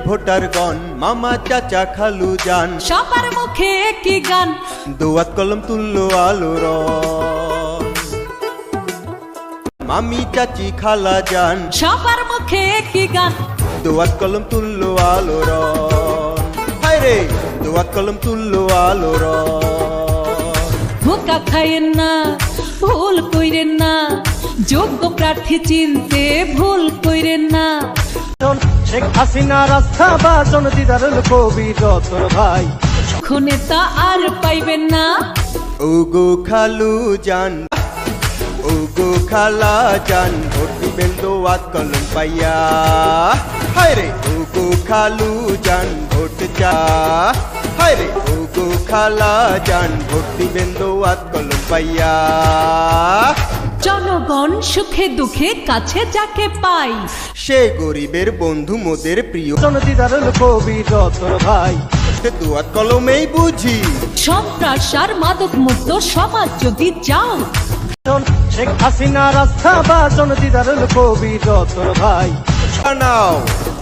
Voter গণ, মামা চাচা খালু যান, সবার মুখে একই গান, দোয়াত কলম তুললো আলোর। মামি চাচি খালা যান, সবার মুখে একই গান, দোয়াত কলম তুললো আলোর। হায় রে, দোয়াত কলম তুললো আলোর। ধোঁকা খাইয়েন না, ভুল কইরেন না, যোগ্য প্রার্থী চিনতে ভুল কইরেন না। শেখ হাসিনা রাস্তা বাজন দিদারুল কবির রতন ভাই, খুনে তা আর পাইবেন না। ওগো খালু যান, ওগো খালা যান, ভোট দিবেন দোয়াত কলম পাইয়া। হায় রে, ওগো খালু যান, ভোট চা। হায় রে, ওগো খালা যান, ভোট দিবেন দোয়াত কলম পাইয়া। জনগণ সুখে দুঃখে কাছে যাকে পাই, সে গরিবের বন্ধু মোদের প্রিয়। দিদারুল কবির রতন ভাই, দোয়াত কলমেই বুঝি সন্ত্রাস আর মাদক মুক্ত সমাজ যদি চাও। শেখ হাসিনা রাস্তা বাজন দিদারুল কবির রতন ভাই, নাও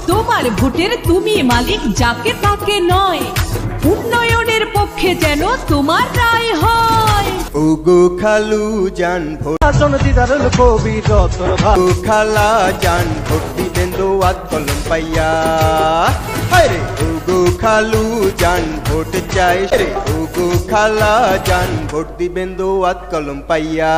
তোমার ভোটের তুমি মালিক, যাকে তাকে নয়। উন্নয়নের পক্ষে যেন তোমার রায় হয়। ওগো খালু যান, ভোট বাজন দিদারুল কবির রতন ভাই, ও খালা যান, ভোট দিবেন দোয়াত কলম পাইয়া। হায় রে, ওগো খালু যান, ভোট চাই রে, ওগো খালা যান, ভোট দিবেন দোয়াত কলম পাইয়া।